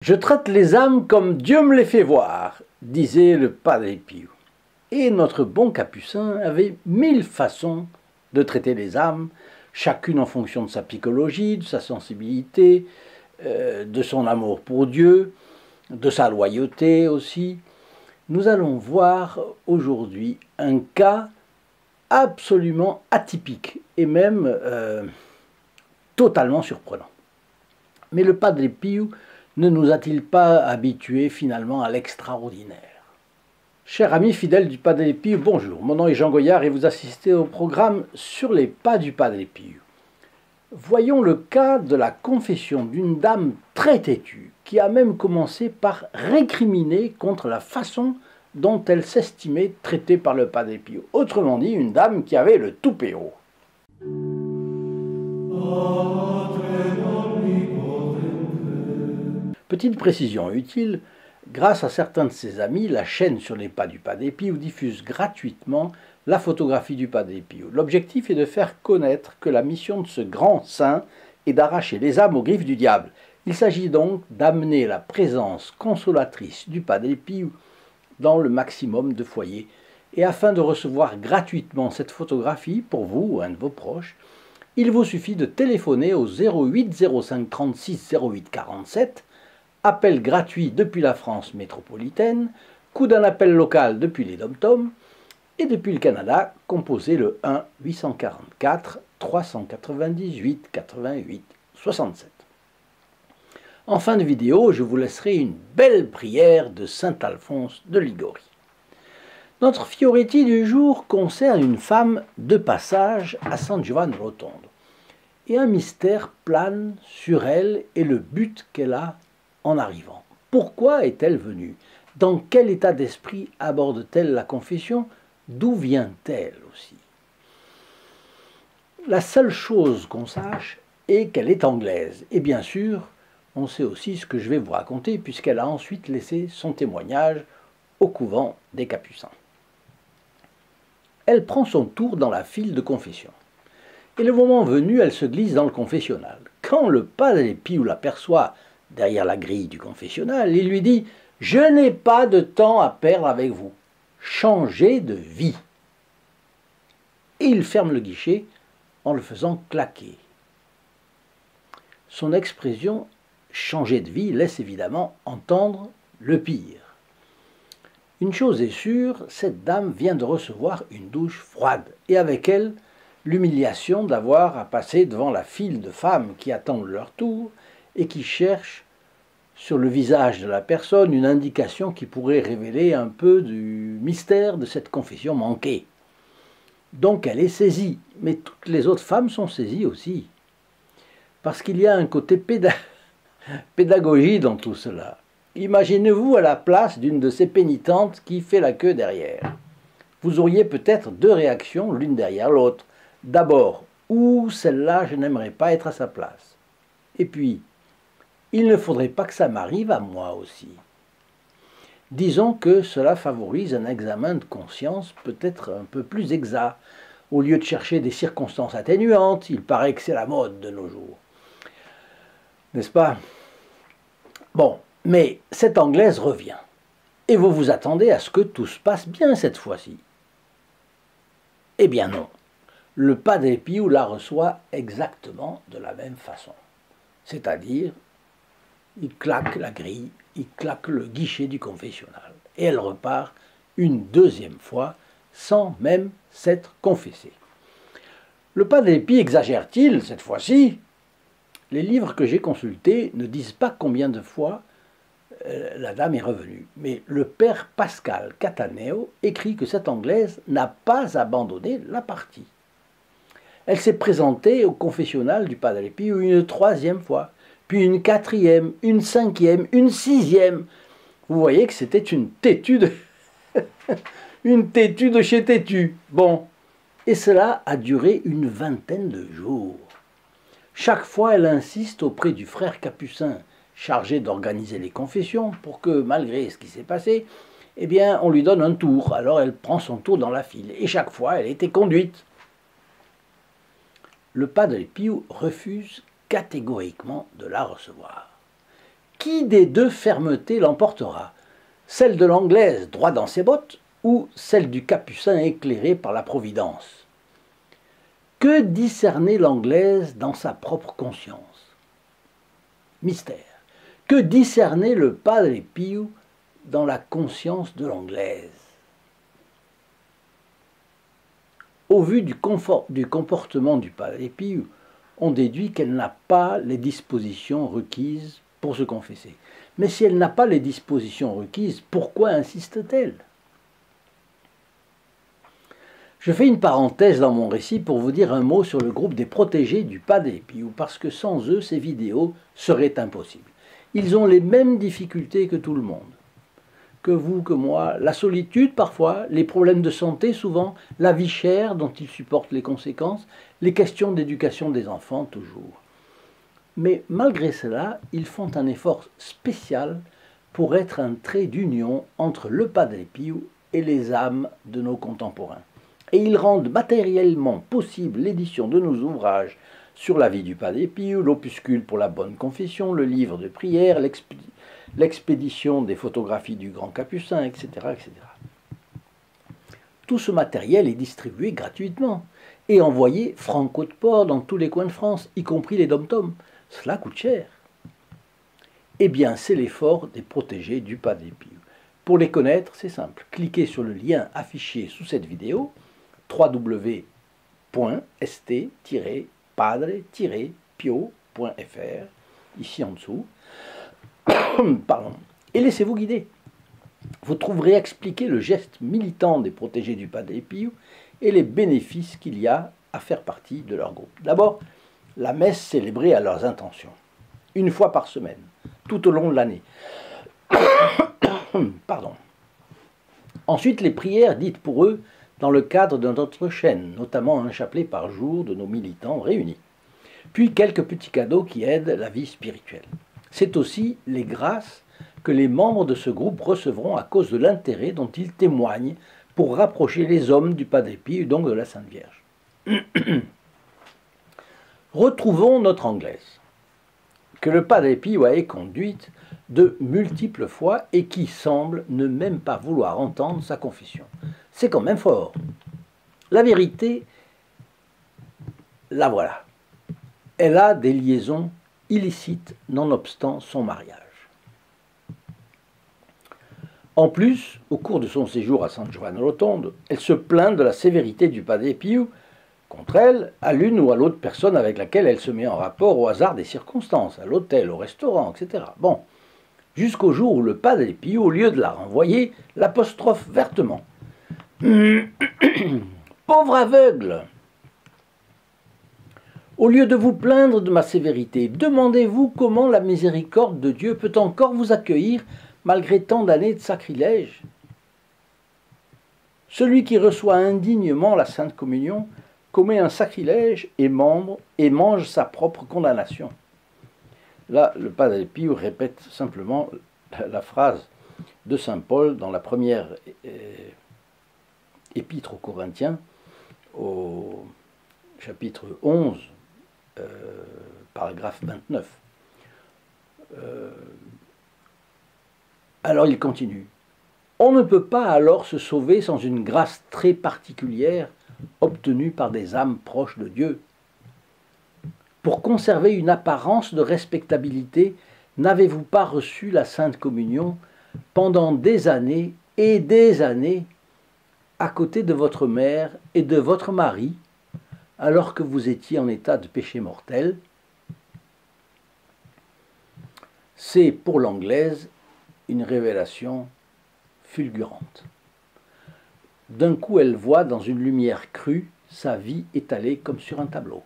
Je traite les âmes comme Dieu me les fait voir, disait le Padre Pio. Et notre bon capucin avait 1000 façons de traiter les âmes, chacune en fonction de sa psychologie, de sa sensibilité, de son amour pour Dieu, de sa loyauté aussi. Nous allons voir aujourd'hui un cas absolument atypique et même totalement surprenant. Mais le Padre Pio ne nous a-t-il pas habitués finalement à l'extraordinaire? Chers amis fidèles du Padre Pio, bonjour, mon nom est Jean Goyard et vous assistez au programme Sur les pas du Padre Pio. Voyons le cas de la confession d'une dame très têtue, qui a même commencé par récriminer contre la façon dont elle s'estimait traitée par le Padre Pio. Autrement dit, une dame qui avait le toupéo. Petite précision utile, grâce à certains de ses amis, la chaîne Sur les pas du Padre Pio diffuse gratuitement la photographie du Padre Pio. L'objectif est de faire connaître que la mission de ce grand saint est d'arracher les âmes aux griffes du diable. Il s'agit donc d'amener la présence consolatrice du Padre Pio dans le maximum de foyers. Et afin de recevoir gratuitement cette photographie pour vous ou un de vos proches, il vous suffit de téléphoner au 08 05 36 08 47, appel gratuit depuis la France métropolitaine, coût d'un appel local depuis les DOM-TOM, et depuis le Canada, composez le 1 844 398 88 67. En fin de vidéo, je vous laisserai une belle prière de saint Alphonse de Liguori. Notre Fioretti du jour concerne une femme de passage à San Giovanni Rotondo. Et un mystère plane sur elle et le but qu'elle a en arrivant. Pourquoi est-elle venue? Dans quel état d'esprit aborde-t-elle la confession? D'où vient-elle aussi? La seule chose qu'on sache est qu'elle est anglaise. Et bien sûr, on sait aussi ce que je vais vous raconter puisqu'elle a ensuite laissé son témoignage au couvent des Capucins. Elle prend son tour dans la file de confession. Et le moment venu, elle se glisse dans le confessionnal. Quand le Padre Pio l'aperçoit derrière la grille du confessionnal, il lui dit « Je n'ai pas de temps à perdre avec vous. Changez de vie. » Et il ferme le guichet en le faisant claquer. Son expression « changer de vie » laisse évidemment entendre le pire. Une chose est sûre, cette dame vient de recevoir une douche froide, et avec elle, l'humiliation d'avoir à passer devant la file de femmes qui attendent leur tour et qui cherchent sur le visage de la personne une indication qui pourrait révéler un peu du mystère de cette confession manquée. Donc elle est saisie, mais toutes les autres femmes sont saisies aussi, parce qu'il y a un côté pédagogie dans tout cela. Imaginez-vous à la place d'une de ces pénitentes qui fait la queue derrière. Vous auriez peut-être deux réactions l'une derrière l'autre. D'abord, ou celle-là, je n'aimerais pas être à sa place. Et puis, il ne faudrait pas que ça m'arrive à moi aussi. Disons que cela favorise un examen de conscience peut-être un peu plus exact. Au lieu de chercher des circonstances atténuantes, il paraît que c'est la mode de nos jours. N'est-ce pas? Bon, mais cette Anglaise revient. Et vous vous attendez à ce que tout se passe bien cette fois-ci. Eh bien non. Le Padre Pio la reçoit exactement de la même façon. C'est-à-dire, il claque la grille, il claque le guichet du confessionnal. Et elle repart une deuxième fois sans même s'être confessée. Le Padre Pio exagère-t-il cette fois-ci? Les livres que j'ai consultés ne disent pas combien de fois la dame est revenue. Mais le père Pascal Cataneo écrit que cette Anglaise n'a pas abandonné la partie. Elle s'est présentée au confessionnal du Padre Pio une troisième fois, puis une quatrième, une cinquième, une sixième. Vous voyez que c'était une têtue de... une têtue de chez têtue. Bon, et cela a duré une vingtaine de jours. Chaque fois, elle insiste auprès du frère capucin, chargé d'organiser les confessions, pour que, malgré ce qui s'est passé, eh bien, on lui donne un tour. Alors elle prend son tour dans la file, et chaque fois, elle était conduite. Le Padre Pio refuse catégoriquement de la recevoir. Qui des deux fermetés l'emportera? Celle de l'Anglaise droit dans ses bottes ou celle du Capucin éclairé par la Providence? Que discernait l'Anglaise dans sa propre conscience? Mystère. Que discernait le Padre Pio dans la conscience de l'Anglaise? Au vu du comportement du Padre Pio, on déduit qu'elle n'a pas les dispositions requises pour se confesser. Mais si elle n'a pas les dispositions requises, pourquoi insiste-t-elle? Je fais une parenthèse dans mon récit pour vous dire un mot sur le groupe des protégés du Padre Pio, parce que sans eux, ces vidéos seraient impossibles. Ils ont les mêmes difficultés que tout le monde. Que vous, que moi, la solitude parfois, les problèmes de santé souvent, la vie chère dont ils supportent les conséquences, les questions d'éducation des enfants toujours. Mais malgré cela, ils font un effort spécial pour être un trait d'union entre le Padre Pio et les âmes de nos contemporains. Et ils rendent matériellement possible l'édition de nos ouvrages sur la vie du Padre Pio, l'opuscule pour la bonne confession, le livre de prière, l'expédition des photographies du Grand Capucin, etc., etc. Tout ce matériel est distribué gratuitement et envoyé franco de port dans tous les coins de France, y compris les dom-toms. Cela coûte cher. Eh bien, c'est l'effort des protégés du Padre Pio. Pour les connaître, c'est simple. Cliquez sur le lien affiché sous cette vidéo, www.st-padre-pio.fr, ici en dessous. Pardon. Et laissez-vous guider. Vous trouverez expliqué le geste militant des protégés du Padre Pio et les bénéfices qu'il y a à faire partie de leur groupe. D'abord, la messe célébrée à leurs intentions, une fois par semaine, tout au long de l'année. Pardon. Ensuite, les prières dites pour eux dans le cadre de notre chaîne, notamment un chapelet par jour de nos militants réunis. Puis quelques petits cadeaux qui aident la vie spirituelle. C'est aussi les grâces que les membres de ce groupe recevront à cause de l'intérêt dont ils témoignent pour rapprocher les hommes du Padre Pio, donc de la Sainte Vierge. Retrouvons notre Anglaise, que le Padre Pio a conduite de multiples fois et qui semble ne même pas vouloir entendre sa confession. C'est quand même fort. La vérité, la voilà. Elle a des liaisons illicites nonobstant son mariage. En plus, au cours de son séjour à San Giovanni Rotondo, elle se plaint de la sévérité du Padre Pio contre elle, à l'une ou à l'autre personne avec laquelle elle se met en rapport au hasard des circonstances, à l'hôtel, au restaurant, etc. Bon, jusqu'au jour où le Padre Pio, au lieu de la renvoyer, l'apostrophe vertement. Pauvre aveugle! Au lieu de vous plaindre de ma sévérité, demandez-vous comment la miséricorde de Dieu peut encore vous accueillir malgré tant d'années de sacrilège. Celui qui reçoit indignement la Sainte Communion commet un sacrilège et mange sa propre condamnation. Là, le Padre Pio répète simplement la phrase de saint Paul dans la première épître aux Corinthiens, au chapitre 11, paragraphe 29. Alors il continue. On ne peut pas alors se sauver sans une grâce très particulière obtenue par des âmes proches de Dieu. Pour conserver une apparence de respectabilité, n'avez-vous pas reçu la Sainte Communion pendant des années et des années à côté de votre mère et de votre mari, alors que vous étiez en état de péché mortel? C'est pour l'Anglaise une révélation fulgurante. D'un coup, elle voit dans une lumière crue sa vie étalée comme sur un tableau.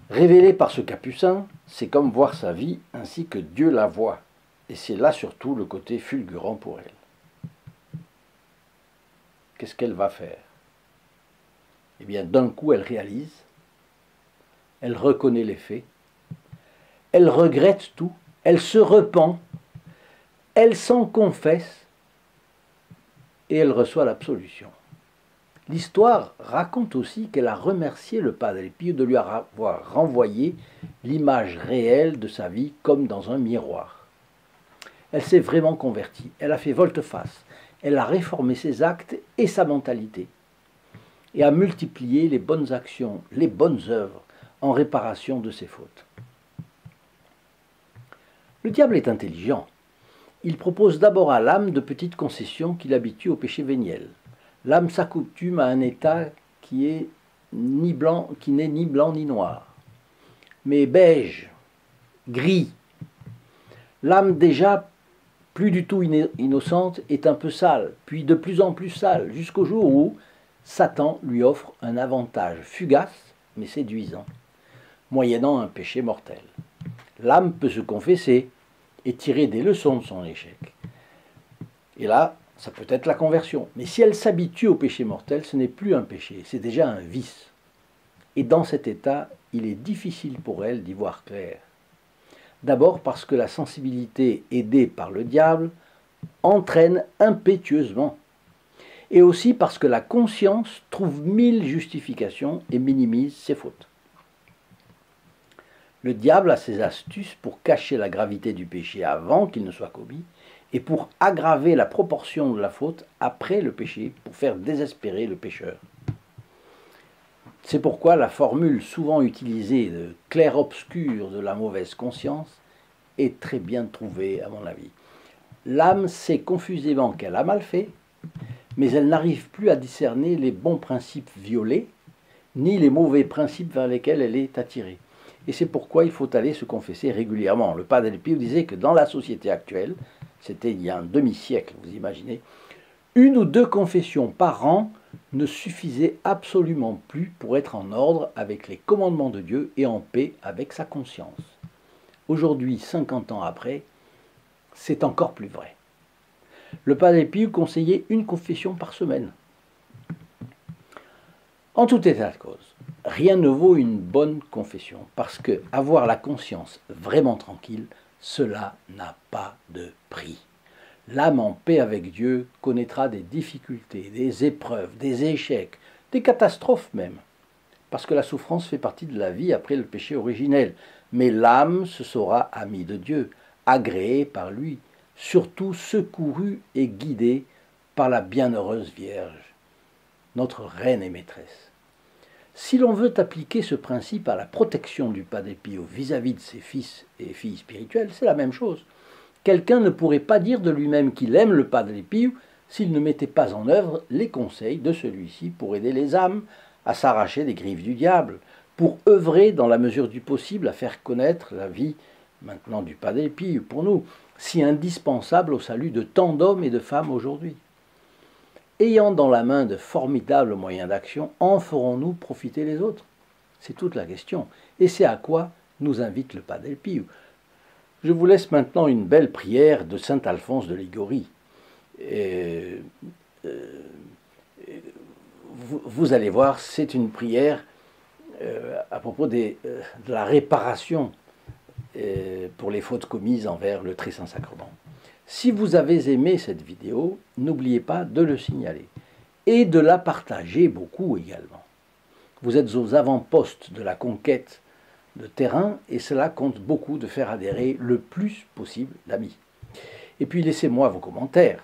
Révélée par ce capucin, c'est comme voir sa vie ainsi que Dieu la voit. Et c'est là surtout le côté fulgurant pour elle. Qu'est-ce qu'elle va faire? Eh bien, d'un coup, elle réalise, elle reconnaît les faits, elle regrette tout, elle se repent, elle s'en confesse et elle reçoit l'absolution. L'histoire raconte aussi qu'elle a remercié le Padre Pio de lui avoir renvoyé l'image réelle de sa vie comme dans un miroir. Elle s'est vraiment convertie, elle a fait volte-face, elle a réformé ses actes et sa mentalité, et a multiplié les bonnes actions, les bonnes œuvres en réparation de ses fautes. Le diable est intelligent. Il propose d'abord à l'âme de petites concessions qui l'habituent au péché véniel. L'âme s'accoutume à un état qui n'est ni blanc ni noir, mais beige, gris. L'âme déjà plus du tout innocente est un peu sale, puis de plus en plus sale, jusqu'au jour où Satan lui offre un avantage fugace mais séduisant, moyennant un péché mortel. L'âme peut se confesser et tirer des leçons de son échec. Et là, ça peut être la conversion. Mais si elle s'habitue au péché mortel, ce n'est plus un péché, c'est déjà un vice. Et dans cet état, il est difficile pour elle d'y voir clair. D'abord parce que la sensibilité aidée par le diable entraîne impétueusement. Et aussi parce que la conscience trouve 1000 justifications et minimise ses fautes. Le diable a ses astuces pour cacher la gravité du péché avant qu'il ne soit commis et pour aggraver la proportion de la faute après le péché, pour faire désespérer le pécheur. C'est pourquoi la formule souvent utilisée de clair-obscur de la mauvaise conscience est très bien trouvée à mon avis. L'âme sait confusément qu'elle a mal fait, mais elle n'arrive plus à discerner les bons principes violés, ni les mauvais principes vers lesquels elle est attirée. Et c'est pourquoi il faut aller se confesser régulièrement. Le Padre Pio disait que dans la société actuelle, c'était il y a un demi-siècle, vous imaginez, 1 ou 2 confessions par an ne suffisaient absolument plus pour être en ordre avec les commandements de Dieu et en paix avec sa conscience. Aujourd'hui, 50 ans après, c'est encore plus vrai. Le Padre Pio conseillait 1 confession par semaine. En tout état de cause, rien ne vaut une bonne confession, parce que avoir la conscience vraiment tranquille, cela n'a pas de prix. L'âme en paix avec Dieu connaîtra des difficultés, des épreuves, des échecs, des catastrophes même, parce que la souffrance fait partie de la vie après le péché originel. Mais l'âme se saura amie de Dieu, agréée par lui, surtout secourue et guidée par la bienheureuse Vierge, notre reine et maîtresse. Si l'on veut appliquer ce principe à la protection du Padre Pio vis-à-vis de ses fils et filles spirituels, c'est la même chose. Quelqu'un ne pourrait pas dire de lui-même qu'il aime le Padre Pio s'il ne mettait pas en œuvre les conseils de celui-ci pour aider les âmes à s'arracher des griffes du diable, pour œuvrer dans la mesure du possible à faire connaître la vie maintenant du Padre Pio pour nous, si indispensable au salut de tant d'hommes et de femmes aujourd'hui. Ayant dans la main de formidables moyens d'action, en ferons-nous profiter les autres? C'est toute la question. Et c'est à quoi nous invite le Padre Pio. Je vous laisse maintenant une belle prière de saint Alphonse de Liguori. Vous allez voir, c'est une prière à propos de la réparation pour les fautes commises envers le très saint sacrement. Si vous avez aimé cette vidéo, n'oubliez pas de le signaler et de la partager beaucoup également. Vous êtes aux avant-postes de la conquête de terrain et cela compte beaucoup de faire adhérer le plus possible d'amis. Et puis laissez-moi vos commentaires.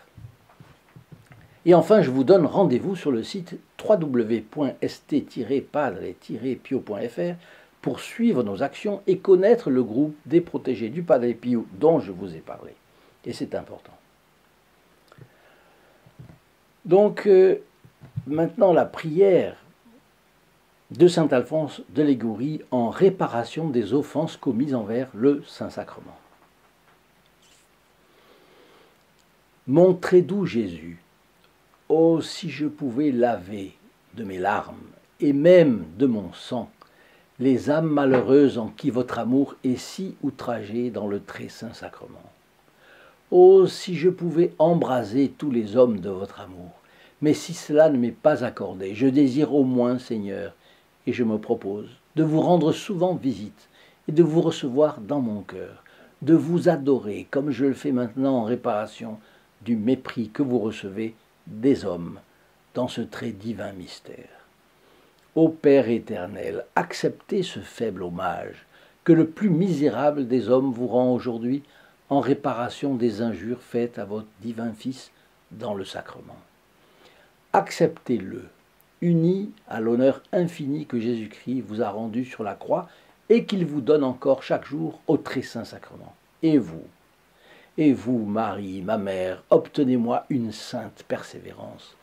Et enfin, je vous donne rendez-vous sur le site www.st-padre-pio.fr pour suivre nos actions et connaître le groupe des protégés du Padre Pio dont je vous ai parlé. Et c'est important. Donc, maintenant la prière de saint Alphonse de Liguori en réparation des offenses commises envers le Saint-Sacrement. Mon très doux Jésus, oh si je pouvais laver de mes larmes et même de mon sang les âmes malheureuses en qui votre amour est si outragé dans le très saint sacrement. Oh, si je pouvais embraser tous les hommes de votre amour, mais si cela ne m'est pas accordé, je désire au moins, Seigneur, et je me propose de vous rendre souvent visite et de vous recevoir dans mon cœur, de vous adorer comme je le fais maintenant en réparation du mépris que vous recevez des hommes dans ce très divin mystère. Ô Père éternel, acceptez ce faible hommage que le plus misérable des hommes vous rend aujourd'hui en réparation des injures faites à votre divin Fils dans le sacrement. Acceptez-le, uni à l'honneur infini que Jésus-Christ vous a rendu sur la croix et qu'il vous donne encore chaque jour au très saint sacrement. Et vous, Marie, ma mère, obtenez-moi une sainte persévérance.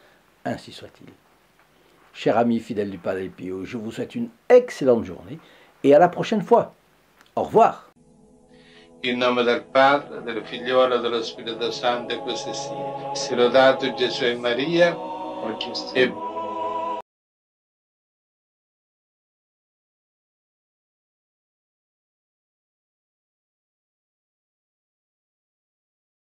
Ainsi soit-il. Chers amis fidèles du Padre Pio, je vous souhaite une excellente journée et à la prochaine fois. Au revoir. In nome del Padre, del Figliolo e dello Spirito Santo, e così sia. Sia lodato Gesù e Maria, e